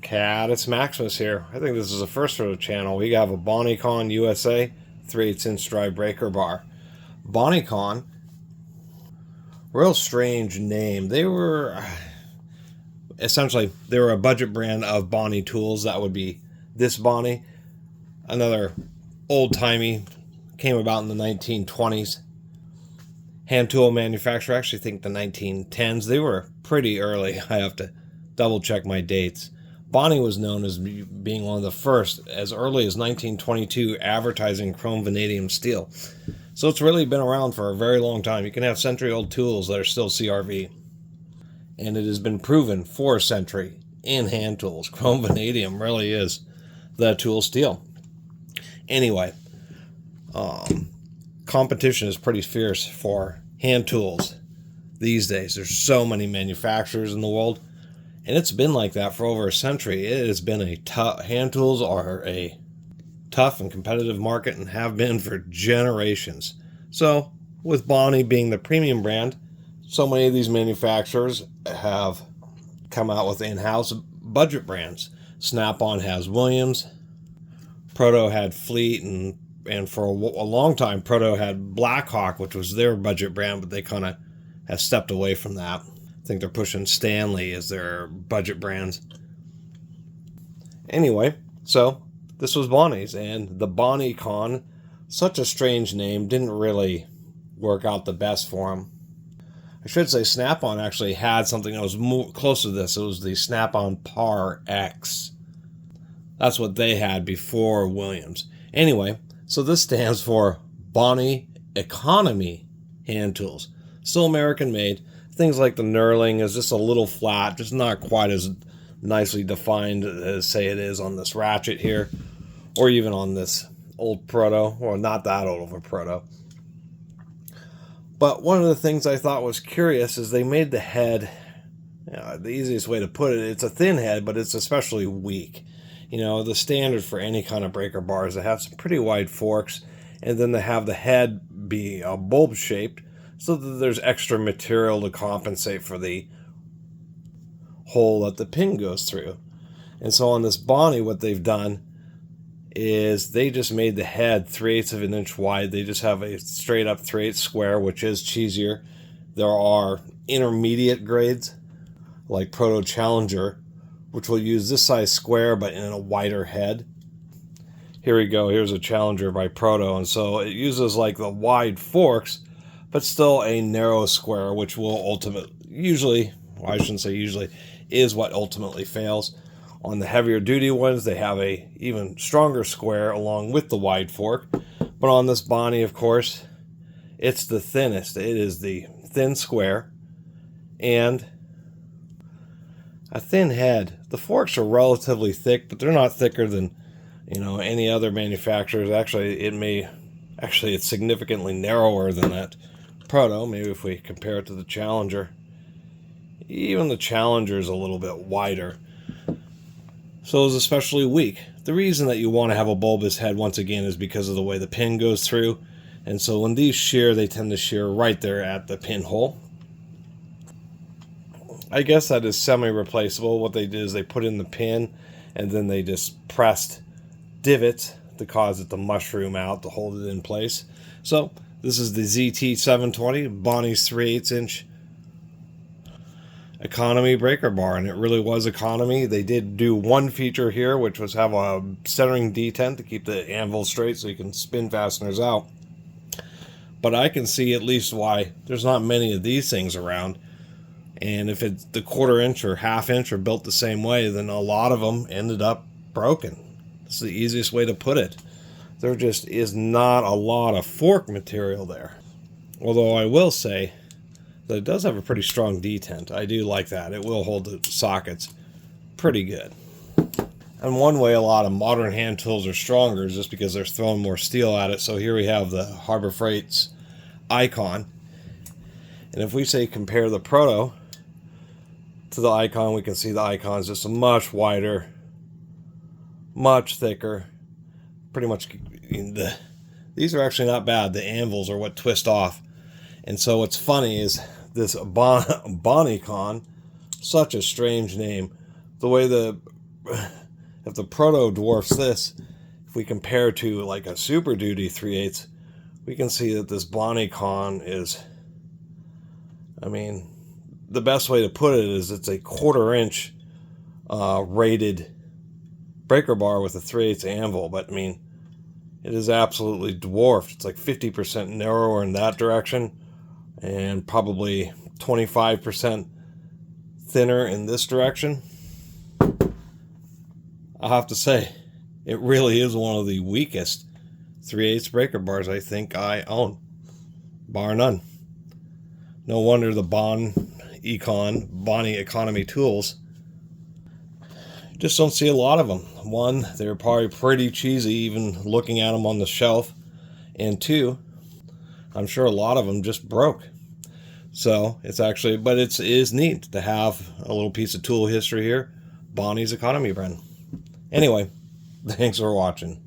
Catus Maximus here. I think this is the first for the channel. We have a Bonney USA 3/8" dry breaker bar. Bonney, real strange name. They were a budget brand of Bonney tools. That would be this Bonney. Another old-timey, came about in the 1920s. Hand tool manufacturer, I actually think the 1910s. They were pretty early. I have to double check my dates. Bonney was known as being one of the first, as early as 1922, advertising chrome vanadium steel. So it's really been around for a very long time. You can have century-old tools that are still CRV. And it has been proven for a century in hand tools. Chrome vanadium really is the tool steel. Anyway, competition is pretty fierce for hand tools these days. There's so many manufacturers in the world. And it's been like that for over a century. It has been hand tools are a tough and competitive market and have been for generations. So, with Bonney being the premium brand, so many of these manufacturers have come out with in-house budget brands. Snap-on has Williams, Proto had Fleet, and for a long time, Proto had Blackhawk, which was their budget brand, but they kind of have stepped away from that. I think they're pushing Stanley as their budget brands. Anyway, so this was Bonney's, and the Bonney, such a strange name, didn't really work out the best for them. I should say Snap-on actually had something that was more close to this. It was the Snap-on Par X. That's what they had before Williams. Anyway, so this stands for Bonney Economy Hand Tools. Still American made. Things like the knurling is just a little flat, just not quite as nicely defined as, say, it is on this ratchet here, or even on this old Proto, or not that old of a Proto. But one of the things I thought was curious is they made the head, the easiest way to put it, it's a thin head, but it's especially weak. The standard for any kind of breaker bar is to have some pretty wide forks, and then to have the head be bulb-shaped, so that there's extra material to compensate for the hole that the pin goes through. And so on this Bonney, what they've done is they just made the head 3/8 of an inch wide. They just have a straight up 3/8 square, which is cheesier. There are intermediate grades like Proto Challenger, which will use this size square but in a wider head. Here we go. Here's a Challenger by Proto, and so it uses like the wide forks, but still a narrow square, which will is what ultimately fails. On the heavier duty ones, they have a even stronger square along with the wide fork. But on this Bonney, of course, it's the thinnest. It is the thin square and a thin head. The forks are relatively thick, but they're not thicker than, any other manufacturers. Actually, it's significantly narrower than that Proto. Maybe if we compare it to the Challenger. Even the Challenger is a little bit wider. So it's especially weak. The reason that you want to have a bulbous head, once again, is because of the way the pin goes through. And so when these shear, they tend to shear right there at the pinhole. I guess that is semi-replaceable. What they did is they put in the pin, and then they just pressed divots to cause it to mushroom out to hold it in place. So this is the ZT720, Bonney's 3/8" economy breaker bar, and it really was economy. They did do one feature here, which was have a centering detent to keep the anvil straight so you can spin fasteners out. But I can see at least why there's not many of these things around. And if it's the 1/4 inch or 1/2 inch are built the same way, then a lot of them ended up broken. It's the easiest way to put it. There just is not a lot of fork material there. Although I will say that it does have a pretty strong detent. I do like that. It will hold the sockets pretty good. And one way a lot of modern hand tools are stronger is just because they're throwing more steel at it. So here we have the Harbor Freight's Icon. And if we say compare the Proto to the Icon, we can see the Icon is just a much wider, much thicker. Pretty much, these are actually not bad. The anvils are what twist off. And so what's funny is this Bonney, such a strange name. The way the if the Proto dwarfs this, if we compare to like a Super Duty 3/8, we can see that this Bonney con is, I mean, the best way to put it is it's a 1/4 inch rated breaker bar with a 3/8 anvil, but I mean, it is absolutely dwarfed. It's like 50% narrower in that direction and probably 25% thinner in this direction. I'll have to say, it really is one of the weakest 3/8 breaker bars I think I own, bar none. No wonder the Bonney Economy tools, just don't see a lot of them. One, they're probably pretty cheesy even looking at them on the shelf, and two, I'm sure a lot of them just broke. So it's actually, but it is neat to have a little piece of tool history here. Bonney's Economy brand. Anyway, thanks for watching.